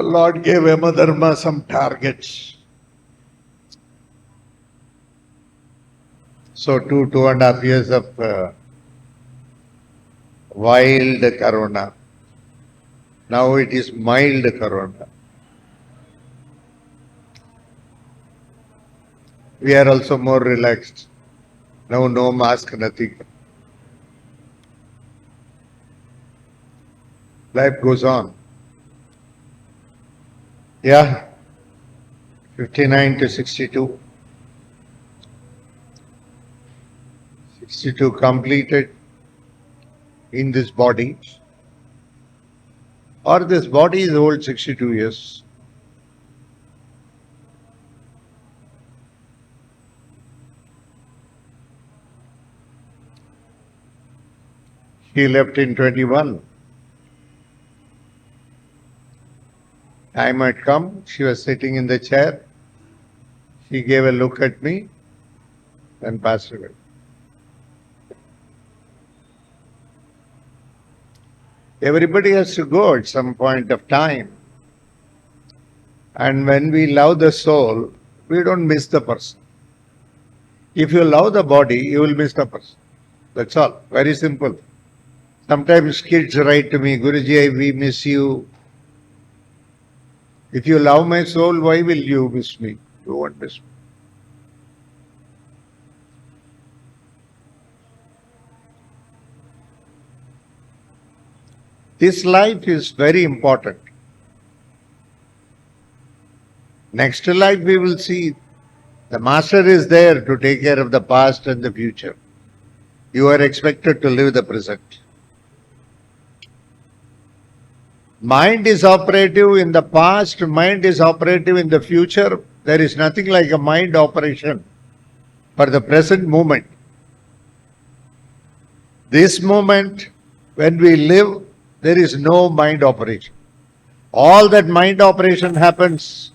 Lord gave Yamadharma some targets. So 2.5 years of wild corona. Now it is mild corona. We are also more relaxed. Now no mask, nothing. Life goes on. Yeah, 59 to 62. 62 completed in this body. Or this body is old 62 years. He left in 21. Time had come. She was sitting in the chair. She gave a look at me and passed away. Everybody has to go at some point of time. And when we love the soul, we don't miss the person. If you love the body, you will miss the person. That's all. Very simple. Sometimes kids write to me, Guruji, we miss you. If you love my soul, why will you miss me? You won't miss me. This life is very important. Next life we will see the master is there to take care of the past and the future. You are expected to live the present. Mind is operative in the past, mind is operative in the future. There is nothing like a mind operation for the present moment. This moment, when we live, there is no mind operation. All that mind operation happens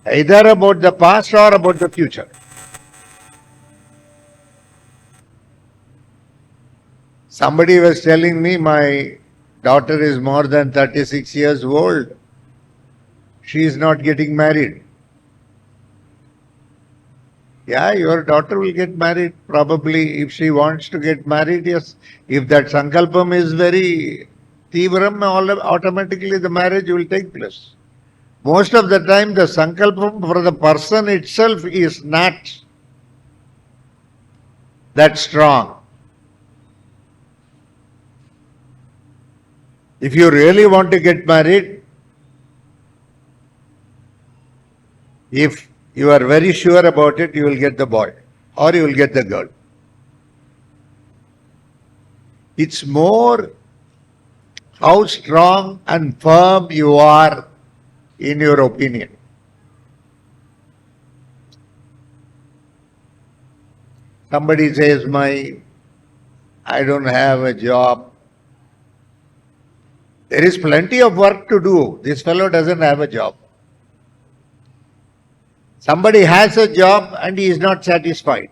either about the past or about the future. Somebody was telling me my daughter is more than 36 years old. She is not getting married. Yeah, your daughter will get married probably if she wants to get married, yes. If that sankalpam is very Tivram, automatically the marriage will take place. Most of the time the sankalpam for the person itself is not that strong. If you really want to get married, if you are very sure about it, you will get the boy or you will get the girl. It's more how strong and firm you are in your opinion. Somebody says, I don't have a job. There is plenty of work to do. This fellow doesn't have a job. Somebody has a job and he is not satisfied.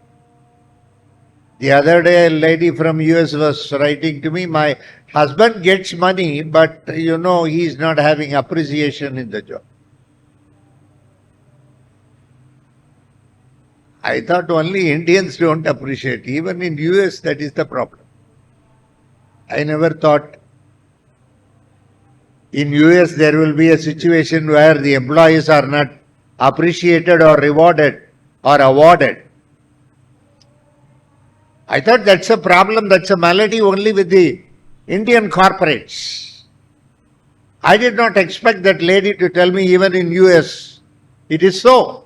The other day, a lady from US was writing to me, my husband gets money, but he is not having appreciation in the job. I thought only Indians don't appreciate. Even in US, that is the problem. I never thought in US there will be a situation where the employees are not appreciated or rewarded or awarded. I thought that's a problem, that's a malady only with the Indian corporates. I did not expect that lady to tell me even in US it is so.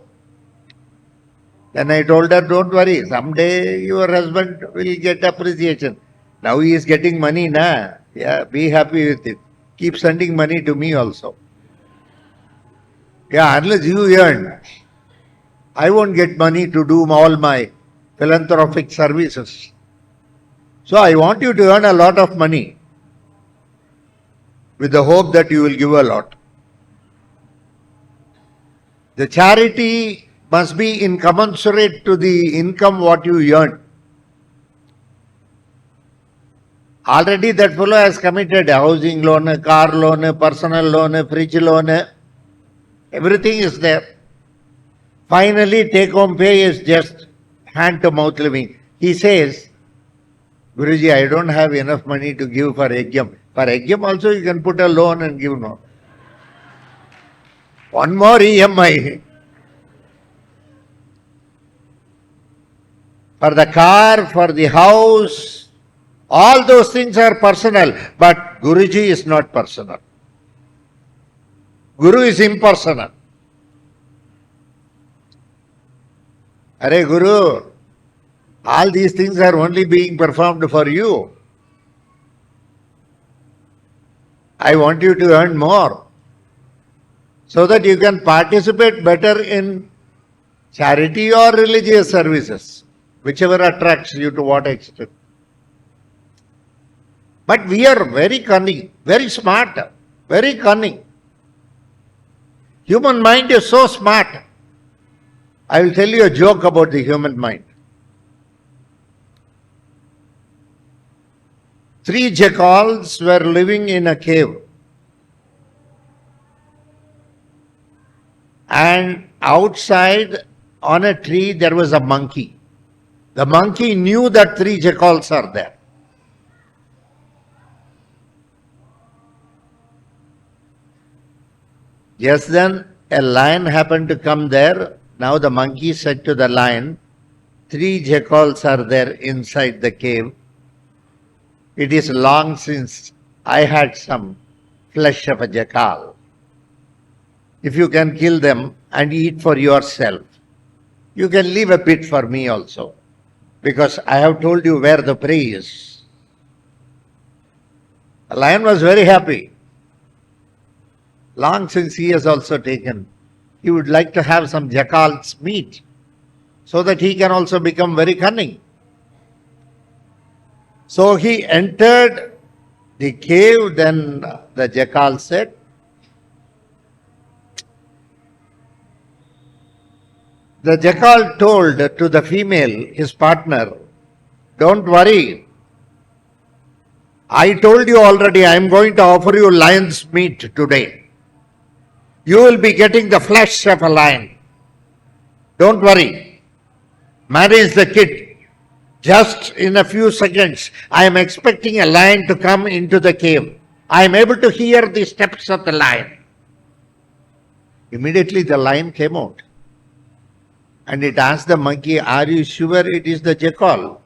Then I told her, don't worry, someday your husband will get appreciation. Now he is getting money, na? Yeah, be happy with it. Keep sending money to me also. Yeah, unless you earn, I won't get money to do all my philanthropic services. So I want you to earn a lot of money with the hope that you will give a lot. The charity must be incommensurate to the income what you earn. Already that fellow has committed a housing loan, a car loan, a personal loan, a fridge loan. Everything is there. Finally, take-home pay is just hand-to-mouth living. He says, Guruji, I don't have enough money to give for exam. For exam also you can put a loan and give no. One more EMI. For the car, for the house, all those things are personal. But Guruji is not personal. Guru is impersonal. Are Guru, all these things are only being performed for you. I want you to earn more so that you can participate better in charity or religious services, whichever attracts you to what extent. But we are very cunning, very smart, very cunning. Human mind is so smart. I will tell you a joke about the human mind. 3 jackals were living in a cave. And outside on a tree there was a monkey. The monkey knew that 3 jackals are there. Just then a lion happened to come there. Now the monkey said to the lion, 3 jackals are there inside the cave. It is long since I had some flesh of a jackal. If you can kill them and eat for yourself, you can leave a bit for me also, because I have told you where the prey is. The lion was very happy. Long since he has also taken, he would like to have some jackal's meat so that he can also become very cunning. So he entered the cave. Then the jackal said, the jackal told to the female, his partner, don't worry. I told you already, I am going to offer you lion's meat today. You will be getting the flesh of a lion. Don't worry. Manage the kid. Just in a few seconds, I am expecting a lion to come into the cave. I am able to hear the steps of the lion. Immediately the lion came out. And it asked the monkey, are you sure it is the jackal?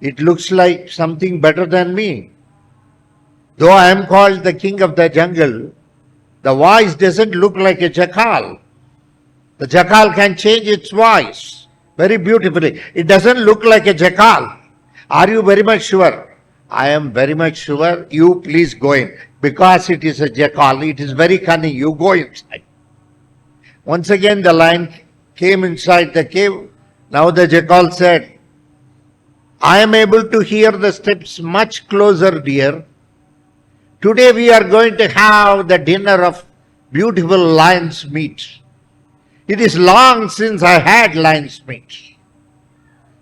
It looks like something better than me. Though I am called the king of the jungle, the voice doesn't look like a jackal. The jackal can change its voice very beautifully. It doesn't look like a jackal. Are you very much sure? I am very much sure. You please go in. Because it is a jackal, it is very cunning. You go inside. Once again the lion came inside the cave. Now the jackal said, I am able to hear the steps much closer, dear. Today we are going to have the dinner of beautiful lion's meat. It is long since I had lion's meat.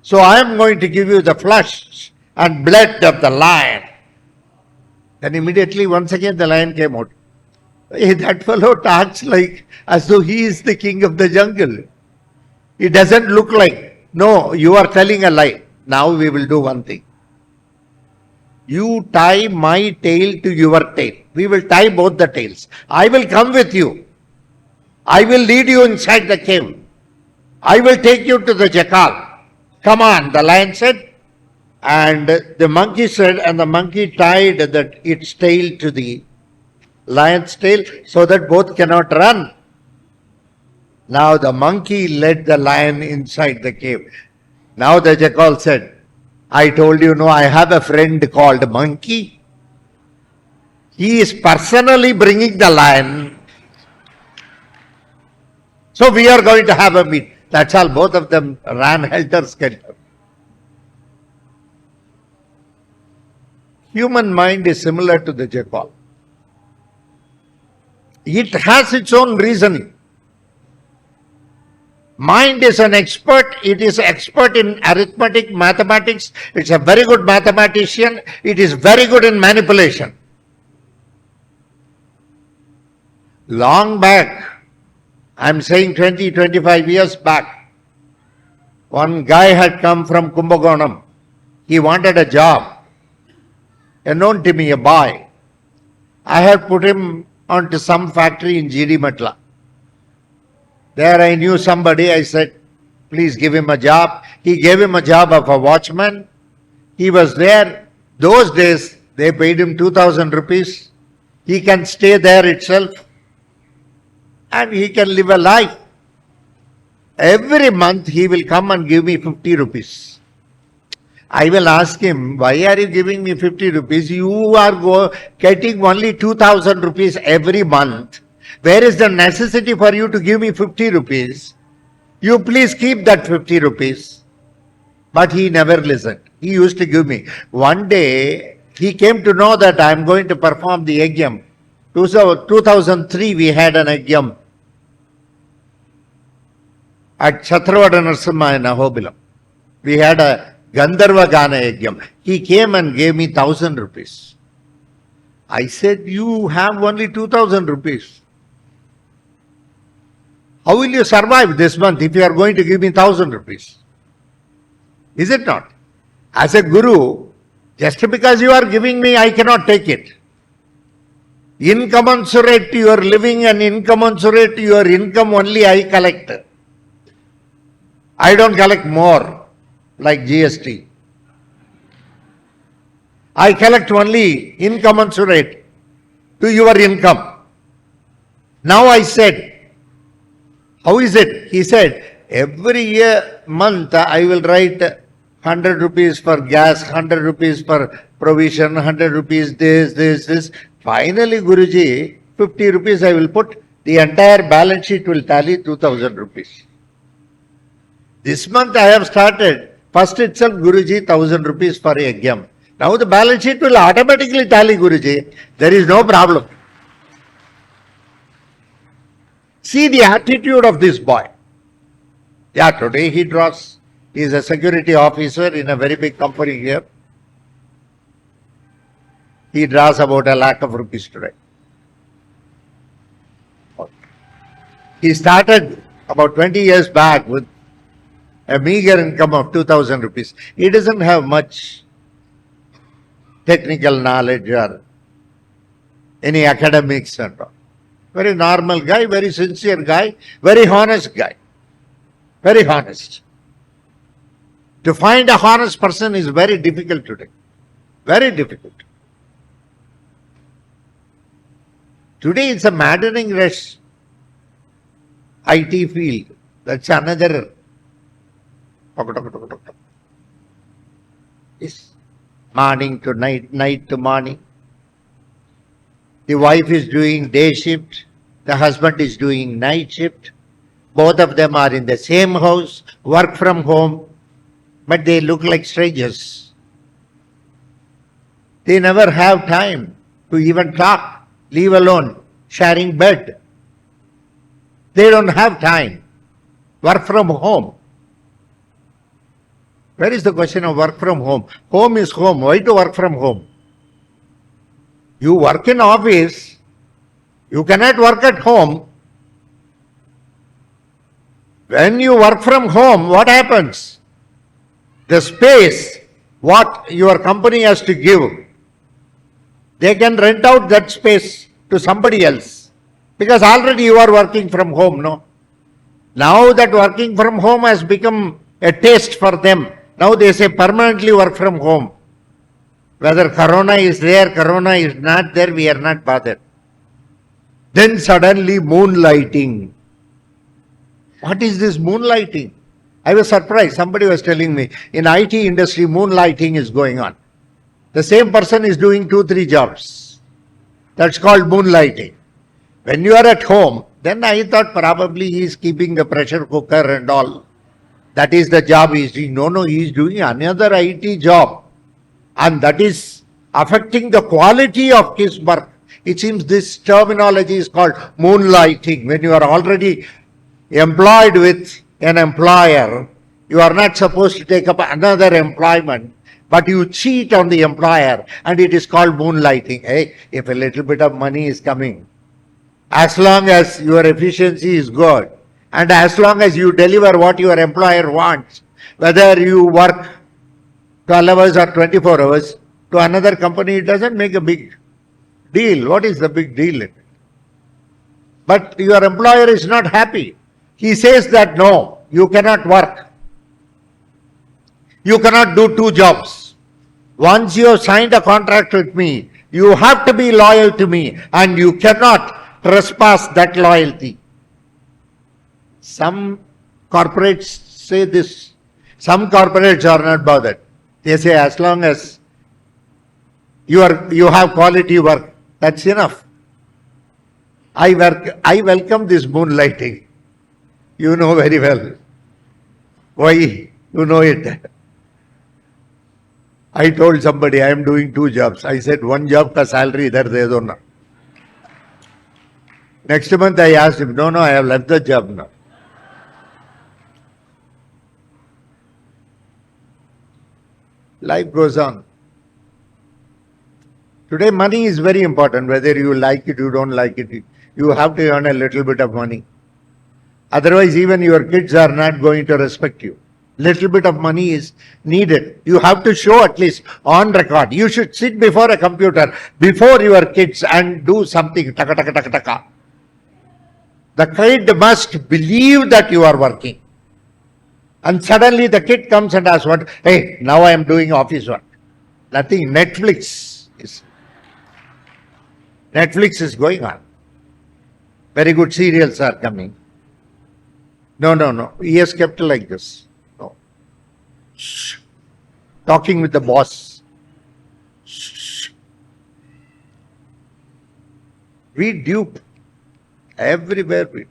So I am going to give you the flesh and blood of the lion. Then immediately once again the lion came out. Hey, that fellow talks like as though he is the king of the jungle. It doesn't look like. No, you are telling a lie. Now we will do one thing. You tie my tail to your tail. We will tie both the tails. I will come with you. I will lead you inside the cave. I will take you to the jackal. Come on, the lion said. And the monkey said, and the monkey tied its tail to the lion's tail so that both cannot run. Now the monkey led the lion inside the cave. Now the jackal said, I told you, no, I have a friend called Monkey. He is personally bringing the lion. So we are going to have a meet. That's all. Both of them ran helter-skelter. Human mind is similar to the jackal. It has its own reasoning. Mind is an expert. It is expert in arithmetic, mathematics. It's a very good mathematician. It is very good in manipulation. Long back, I'm saying 20, 25 years back. One guy had come from Kumbakonam. He wanted a job. Known to me, a boy. I had put him onto some factory in GD Matla. There I knew somebody. I said, please give him a job. He gave him a job of a watchman. He was there. Those days, they paid him 2,000 rupees. He can stay there itself and he can live a life. Every month, he will come and give me 50 rupees. I will ask him, why are you giving me 50 rupees? You are getting only 2,000 rupees every month. Where is the necessity for you to give me 50 rupees? You please keep that 50 rupees. But he never listened. He used to give me. One day, he came to know that I am going to perform the yajnam. 2003, we had an yajnam at Chhatravada Narasimha in Ahobilam. We had a Gandharva Gana yajnam. He came and gave me 1,000 rupees. I said, you have only 2,000 rupees. How will you survive this month if you are going to give me 1,000 rupees? Is it not? As a guru, just because you are giving me, I cannot take it. Incommensurate to your living and incommensurate to your income only I collect. I don't collect more like GST. I collect only incommensurate to your income. Now I said, how is it? He said, every month I will write 100 rupees for gas, 100 rupees for provision, 100 rupees this. Finally, Guruji, 50 rupees I will put. The entire balance sheet will tally 2,000 rupees. This month I have started. First itself, Guruji, 1,000 rupees for a yajnam. Now the balance sheet will automatically tally, Guruji. There is no problem. See the attitude of this boy. Yeah, today he draws. He is a security officer in a very big company here. He draws about 1 lakh of rupees today. He started about 20 years back with a meager income of 2,000 rupees. He doesn't have much technical knowledge or any academics and all. Very normal guy, very sincere guy, very honest guy. Very honest. To find a honest person is very difficult today. Very difficult. Today it's a maddening rush. IT field. That's another. Yes. Morning to night, night to morning. The wife is doing day shift. The husband is doing night shift. Both of them are in the same house, work from home, but they look like strangers. They never have time to even talk, leave alone sharing bed. They don't have time. Work from home. Where is the question of work from home? Home is home. Why to work from home? You work in office, you cannot work at home. When you work from home, what happens? The space, what your company has to give, they can rent out that space to somebody else. Because already you are working from home, no? Now that working from home has become a taste for them. Now they say permanently work from home. Whether corona is there, corona is not there, we are not bothered. Then suddenly moonlighting. What is this moonlighting? I was surprised. Somebody was telling me, in IT industry, moonlighting is going on. The same person is doing 2-3 jobs. That's called moonlighting. When you are at home, then I thought probably he is keeping the pressure cooker and all. That is the job he is doing. No, he is doing another IT job. And that is affecting the quality of his work. It seems this terminology is called moonlighting. When you are already employed with an employer, you are not supposed to take up another employment, but you cheat on the employer, and it is called moonlighting. Hey, if a little bit of money is coming, As long as your efficiency is good and as long as you deliver what your employer wants, whether you work 12 hours or 24 hours, to another company it doesn't make a big deal. What is the big deal in it? But your employer is not happy. He says that no, you cannot work. You cannot do two jobs. Once you have signed a contract with me, you have to be loyal to me and you cannot trespass that loyalty. Some corporates say this. Some corporates are not bothered. They say as long as you have quality work, that's enough. I welcome this moonlighting. You know very well. Why? You know it. I told somebody I am doing two jobs. I said one job ka salary idhar de do na. Next month I asked him, no, I have left the job now. Life goes on. Today money is very important. Whether you like it, you don't like it, you have to earn a little bit of money. Otherwise even your kids are not going to respect you. Little bit of money is needed. You have to show at least on record. You should sit before a computer, before your kids and do something. Taka, taka, taka, taka. The kid must believe that you are working. And suddenly the kid comes and asks, "What? Hey, now I am doing office work." Nothing. Netflix is going on. Very good serials are coming. No. He has kept like this. No. Shh. Talking with the boss. Shh. We dupe. Everywhere we dupe.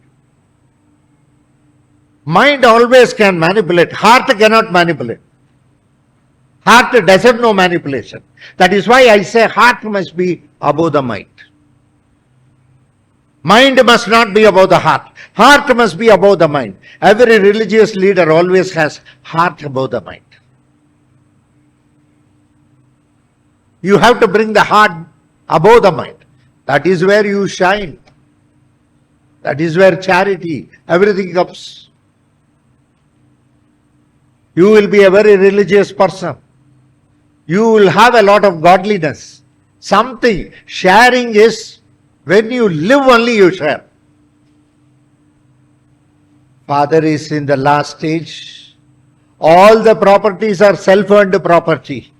Mind always can manipulate. Heart cannot manipulate. Heart doesn't know manipulation. That is why I say heart must be above the mind. Mind must not be above the heart. Heart must be above the mind. Every religious leader always has heart above the mind. You have to bring the heart above the mind. That is where you shine. That is where charity, everything comes. You will be a very religious person. You will have a lot of godliness. Something. Sharing is when you live only you share. Father is in the last stage. All the properties are self-earned property.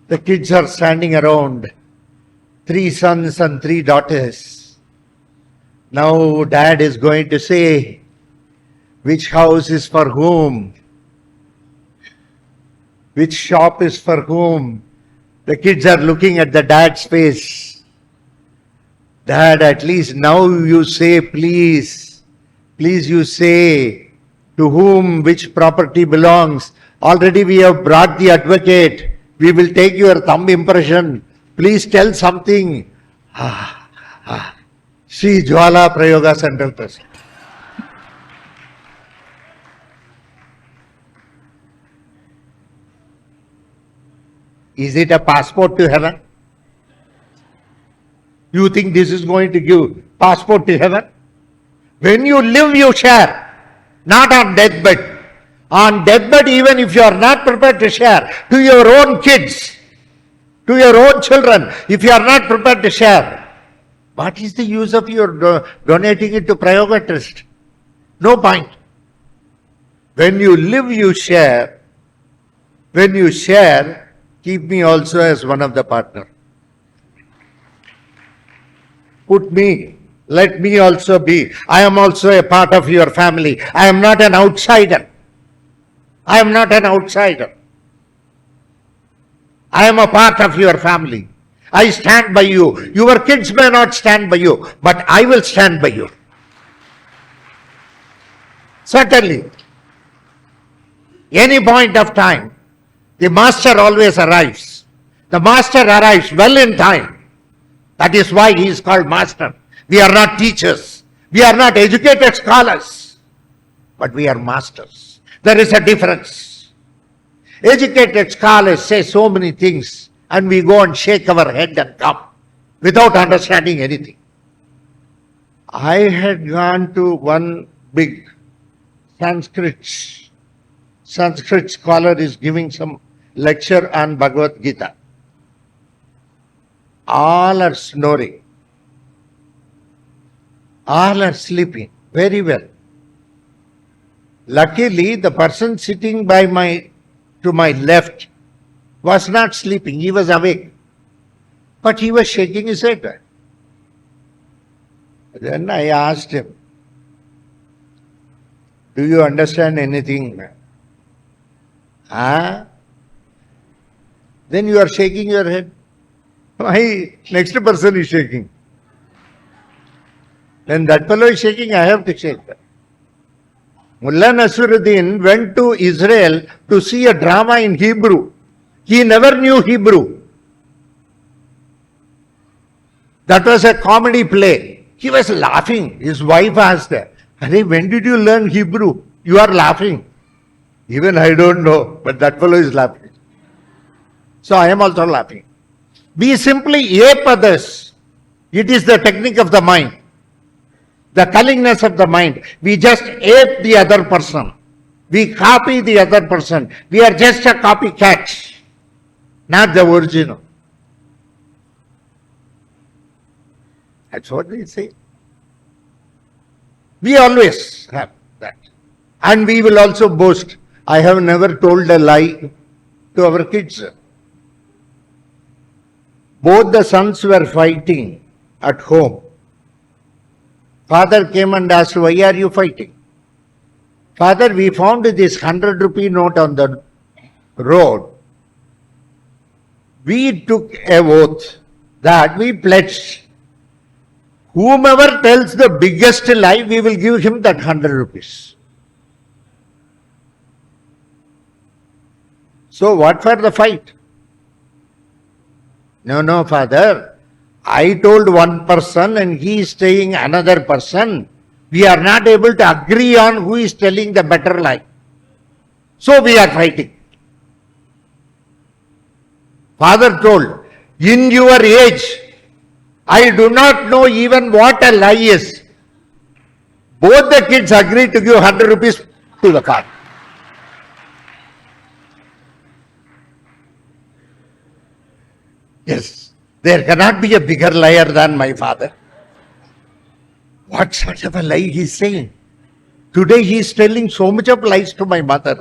The kids are standing around. 3 sons and 3 daughters. Now dad is going to say, which house is for whom? Which shop is for whom? The kids are looking at the dad's face. Dad, at least now you say, please. Please you say to whom which property belongs. Already we have brought the advocate. We will take your thumb impression. Please tell something. Sri Jwala Prayoga Central Trust. Is it a passport to heaven? You think this is going to give passport to heaven? When you live, you share. Not on deathbed. On deathbed, even if you are not prepared to share, to your own kids, to your own children, if you are not prepared to share, what is the use of your donating it to Prayoga Trust? No point. When you live, you share. When you share, keep me also as one of the partner. Put me, let me also be. I am also a part of your family. I am not an outsider. I am not an outsider. I am a part of your family. I stand by you. Your kids may not stand by you, but I will stand by you. Certainly. Any point of time, the master always arrives. The master arrives well in time. That is why he is called master. We are not teachers. We are not educated scholars. But we are masters. There is a difference. Educated scholars say so many things and we go and shake our head and come. without understanding anything. I had gone to one big Sanskrit scholar is giving some lecture on Bhagavad Gita. All are snoring. All are sleeping very well. Luckily, the person sitting to my left was not sleeping. He was awake. But he was shaking his head. Then I asked him, do you understand anything? Then you are shaking your head. My next person is shaking. When that fellow is shaking, I have to shake. Mullah Nasruddin went to Israel to see a drama in Hebrew. He never knew Hebrew. That was a comedy play. He was laughing. His wife asked, "Hey, when did you learn Hebrew? You are laughing." Even I don't know, but that fellow is laughing. So I am also laughing. We simply ape others. It is the technique of the mind. The cunningness of the mind. We just ape the other person. We copy the other person. We are just a copycat, not the original. That's what they say. We always have that. And we will also boast. I have never told a lie to our kids. Both the sons were fighting at home. Father came and asked, "Why are you fighting?" "Father, we found this 100-rupee note on the road. We took a oath that we pledged. Whomever tells the biggest lie, we will give him that 100 rupees. So what for the fight? No, Father. I told one person and he is saying another person. We are not able to agree on who is telling the better lie. So we are fighting." Father told, "In your age, I do not know even what a lie is." Both the kids agreed to give 100 rupees to the father. Yes, there cannot be a bigger liar than my father. What sort of a lie he is saying? Today he is telling so much of lies to my mother.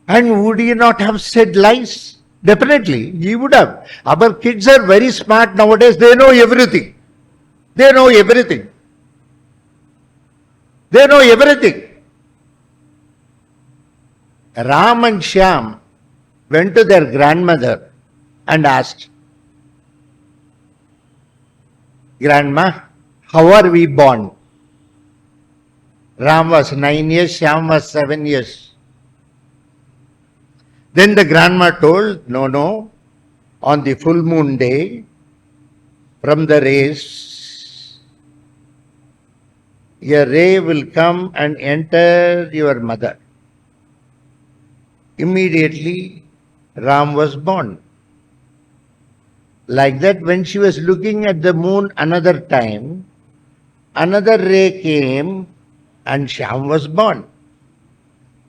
And would he not have said lies? Definitely, he would have. Our kids are very smart nowadays. They know everything. They know everything. They know everything. Ram and Shyam went to their grandmother and asked, "Grandma, how are we born?" Ram was 9 years, Shyam was 7 years. Then the grandma told, no, on the full moon day, from the rays, a ray will come and enter your mother. Immediately, Ram was born. Like that, when she was looking at the moon another time, another ray came and Shyam was born.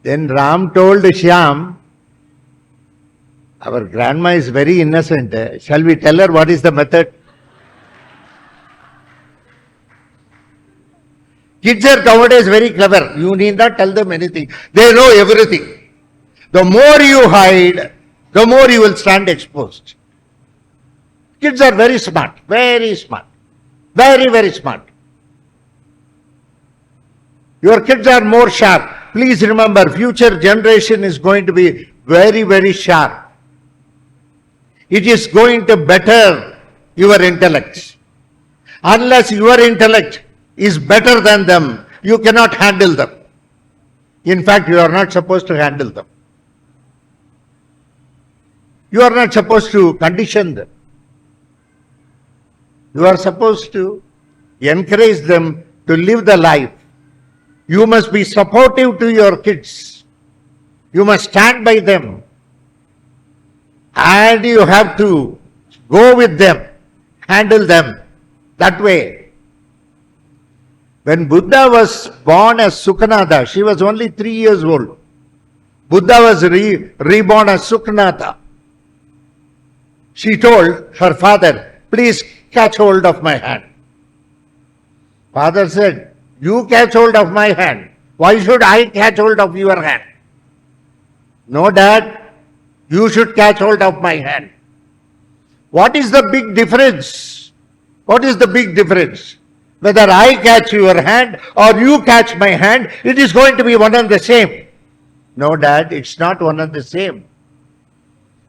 Then Ram told Shyam, "Our grandma is very innocent. Shall we tell her what is the method?" Kids are nowadays very clever. You need not tell them anything. They know everything. The more you hide, the more you will stand exposed. Kids are very smart, very smart, very, very smart. Your kids are more sharp. Please remember, future generation is going to be very, very sharp. It is going to better your intellect. Unless your intellect is better than them, you cannot handle them. In fact, you are not supposed to handle them. You are not supposed to condition them. You are supposed to encourage them to live the life. You must be supportive to your kids. You must stand by them. And you have to Go with them. Handle them. That way. When Buddha was born as Sukhanatha, she was only 3 years old. Buddha was reborn as Sukhanatha. She told her father, please catch hold of my hand. Father said, you catch hold of my hand. Why should I catch hold of your hand? No, Dad, you should catch hold of my hand. What is the big difference? What is the big difference? Whether I catch your hand or you catch my hand, it is going to be one and the same. No, Dad, it's not one and the same.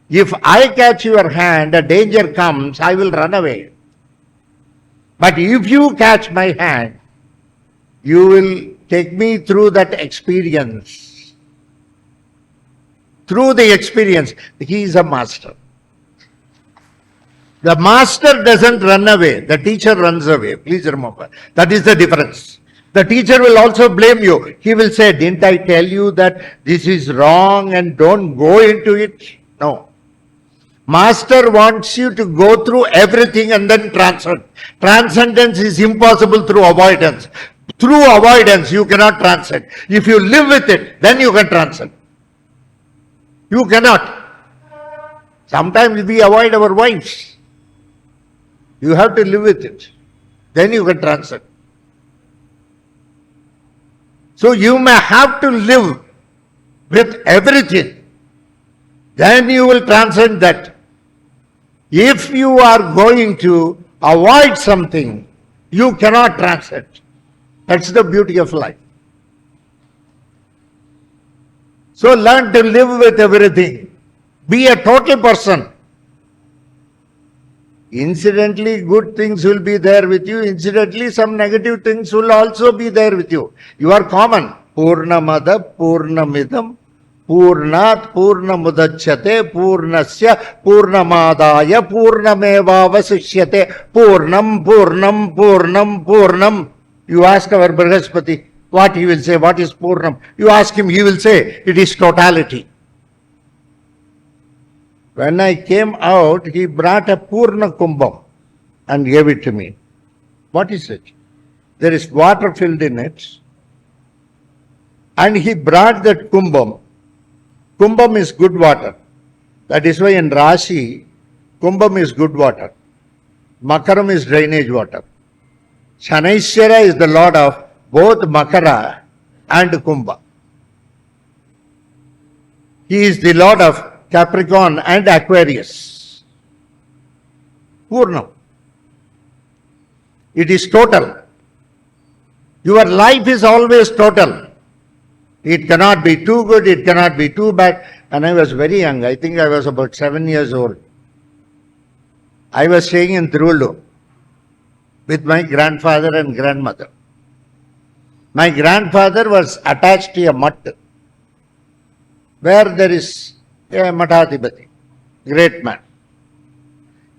If I catch your hand, a danger comes, I will run away. But if you catch my hand, you will take me through that experience. Through the experience, he is a master. The master doesn't run away, the teacher runs away. Please remember, that is the difference. The teacher will also blame you. He will say, didn't I tell you that this is wrong and don't go into it? No. Master wants you to go through everything and then transcend. Transcendence is impossible through avoidance. Through avoidance, you cannot transcend. If you live with it, then you can transcend. You cannot. Sometimes we avoid our wives. You have to live with it. Then you can transcend. So you may have to live with everything. Then you will transcend that. If you are going to avoid something, you cannot transcend. That's the beauty of life. So learn to live with everything. Be a total person. Incidentally, good things will be there with you. Incidentally, some negative things will also be there with you. You are common. Purnamada, Purnamidam, Purnat, Purnamudachyate, Purnasya, Purnamadaya, Purnamevavasishyate, Purnam, Purnam, Purnam, Purnam. You ask our Brihaspati what he will say, what is Purnam? You ask him, he will say, it is totality. When I came out, he brought a Purna Kumbham and gave it to me. What is it? There is water filled in it. And he brought that Kumbham. Kumbham is good water. That is why in Rashi, Kumbham is good water. Makaram is drainage water. Shanaishwara is the lord of both Makara and Kumbha. He is the lord of Capricorn and Aquarius. Purnam. It is total. Your life is always total. It cannot be too good, it cannot be too bad. And I was very young, I think I was about 7 years old. I was staying in Tiruvallur with my grandfather and grandmother. My grandfather was attached to a mutt where there is a Mathadipati, great man.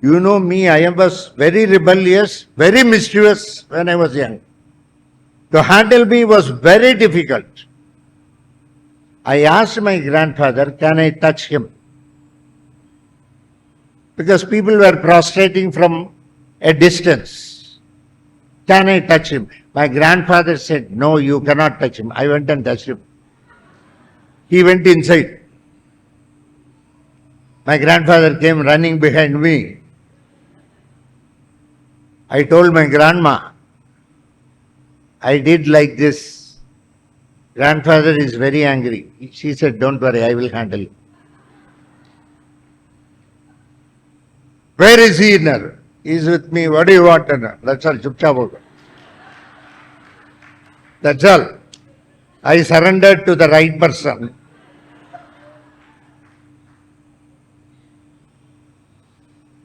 You know me, I was very rebellious, very mischievous when I was young. To handle me was very difficult. I asked my grandfather, can I touch him? Because people were prostrating from a distance. Can I touch him? My grandfather said, no, you cannot touch him. I went and touched him. He went inside. My grandfather came running behind me. I told my grandma, I did like this. Grandfather is very angry. She said, don't worry, I will handle it. Where is he now? He is with me. What do you want? That's all. Chupchap. That's all. I surrendered to the right person.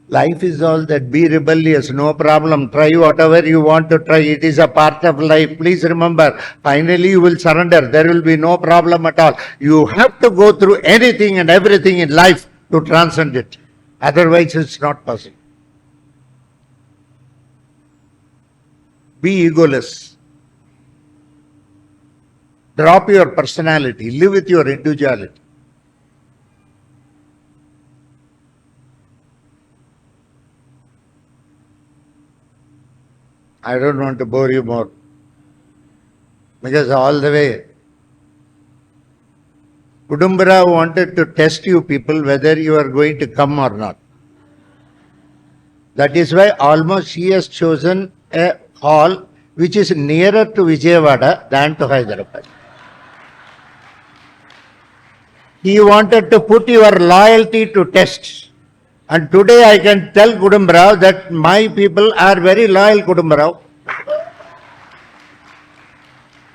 Life is all that. Be rebellious, no problem. Try whatever you want to try. It is a part of life. Please remember, finally you will surrender. There will be no problem at all. You have to go through anything and everything in life to transcend it. Otherwise, it's not possible. Be egoless. Drop your personality. Live with your individuality. I don't want to bore you more. Because all the way, Kudumbara wanted to test you people whether you are going to come or not. That is why almost he has chosen a hall which is nearer to Vijayawada than to Hyderabad. He wanted to put your loyalty to test. And today I can tell Kudumbarao that my people are very loyal, Kudumbarao.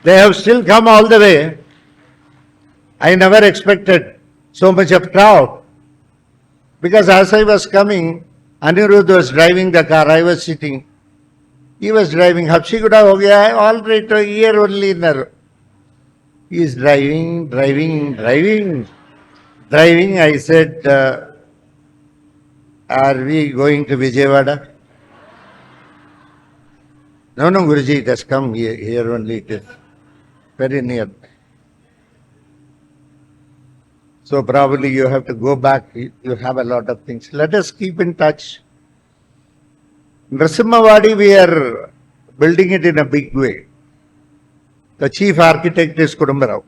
They have still come all the way. I never expected so much of crowd. Because as I was coming, Anirudh was driving the car, I was sitting. He was driving, Hapsi Kuda ho gaya hai, all right, here only. He is driving. I said, are we going to Vijayawada? No, Guruji, it has come here only, it is very near. So probably you have to go back, you have a lot of things. Let us keep in touch. Narasimhawadi, we are building it in a big way. The chief architect is Kudumbarao.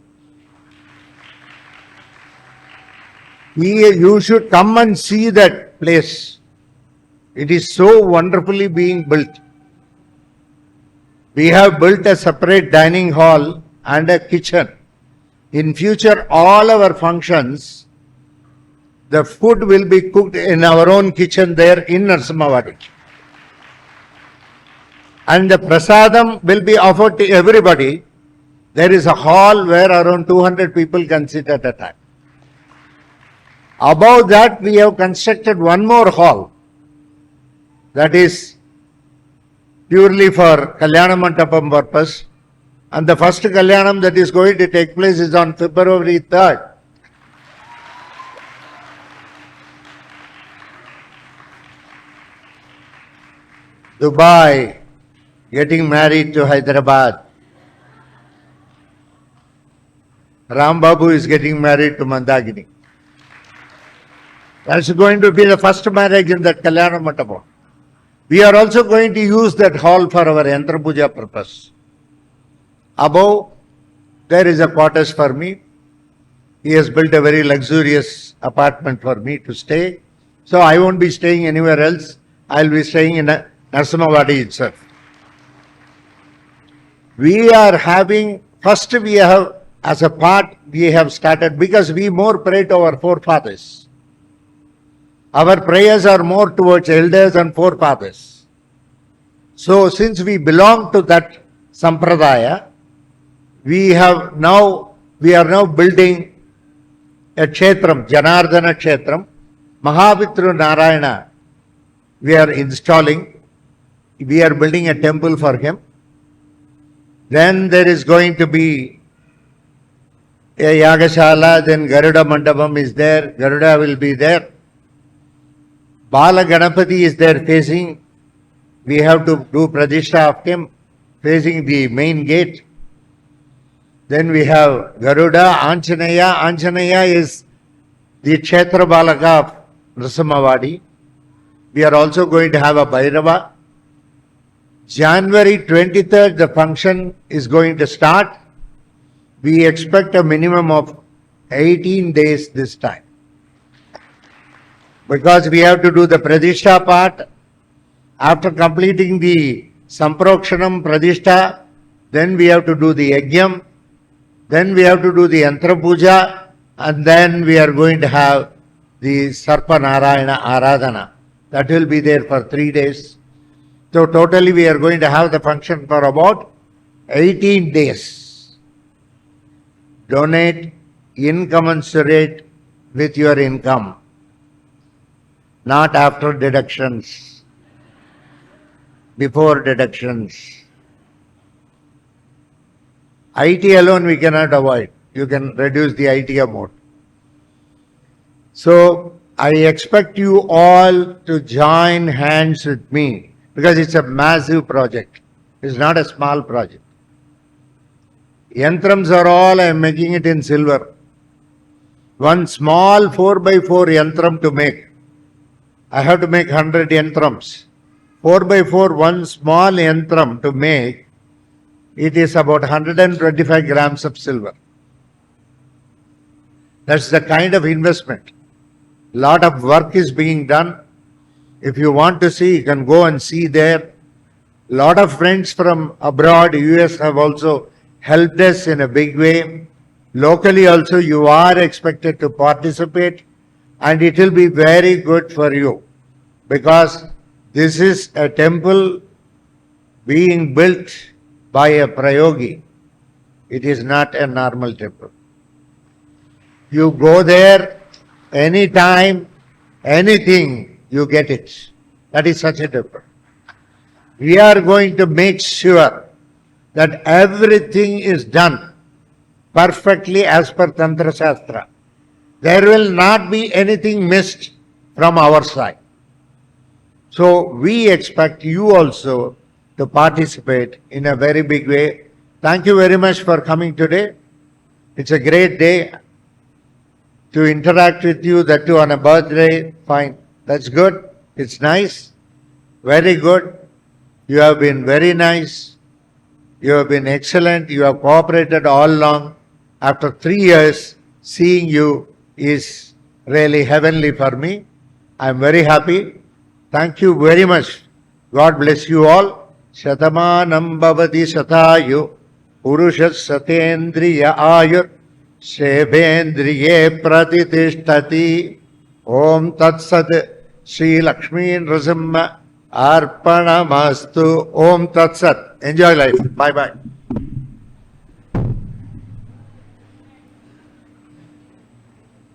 You should come and see that place. It is so wonderfully being built. We have built a separate dining hall and a kitchen. In future, all our functions, the food will be cooked in our own kitchen there in Narasimhawadi. And the prasadam will be offered to everybody. There is a hall where around 200 people can sit at a time. Above that, we have constructed one more hall that is purely for Kalyana Mandapam purpose. And the first Kalyanam that is going to take place is on February 3rd. Dubai getting married to Hyderabad. Ram Babu is getting married to Mandagini. That's going to be the first marriage in that Kalyana Mandapam. We are also going to use that hall for our Yantra Puja purpose. Above, there is a quarters for me. He has built a very luxurious apartment for me to stay. So I won't be staying anywhere else. I'll be staying in Narasimhawadi itself. We are having, first we have, as a part, we have started, because we more pray to our forefathers. Our prayers are more towards elders and forefathers. So since we belong to that sampradaya, we are now building a kshetram, Janardana kshetram, Mahavitru Narayana. We are installing, we are building a temple for him. Then there is going to be a Yagashala, then Garuda Mandapam is there, Garuda will be there. Bala Ganapati is there facing, we have to do Pradishta of him, facing the main gate. Then we have Garuda, Anjanaya. Anjanaya is the Kshetra Balaka of Narasimhawadi. We are also going to have a Bhairava. January 23rd, the function is going to start. We expect a minimum of 18 days this time. Because we have to do the Pradishta part. After completing the Samprokshanam Pradishta, then we have to do the Yajnam, then we have to do the Yantra Puja, and then we are going to have the Sarpa Narayana Aradhana. That will be there for 3 days. So totally we are going to have the function for about 18 days. Donate incommensurate with your income, not after deductions, before deductions. IT alone we cannot avoid. You can reduce the IT amount. So I expect you all to join hands with me, because it's a massive project. It's not a small project. Yantrams are all, I am making it in silver. One small 4x4 yantram to make, I have to make 100 yantrams. 4x4, one small yantram to make, it is about 125 grams of silver. That's the kind of investment. Lot of work is being done. If you want to see, you can go and see there. Lot of friends from abroad, US, have also helped us in a big way. Locally also, you are expected to participate, and it will be very good for you, because this is a temple being built by a Prayogi. It is not a normal temple. You go there anytime, anything, you get it. That is such a temple. We are going to make sure that everything is done perfectly as per Tantra Shastra. There will not be anything missed from our side. So we expect you also to participate in a very big way. Thank you very much for coming today. It's a great day to interact with you, that too on a birthday. Fine. That's good. It's nice. Very good. You have been very nice. You have been excellent. You have cooperated all along. After 3 years, seeing you is really heavenly for me. I am very happy. Thank you very much. God bless you all. Shatamanam bhavati shatayu purushas satendriya ayur Shebhendriye pratitishthati. Om Tat Sat. Sri Lakshmi Nrasimha Arpanamastu. Om Tat Sat. Enjoy life. Bye bye.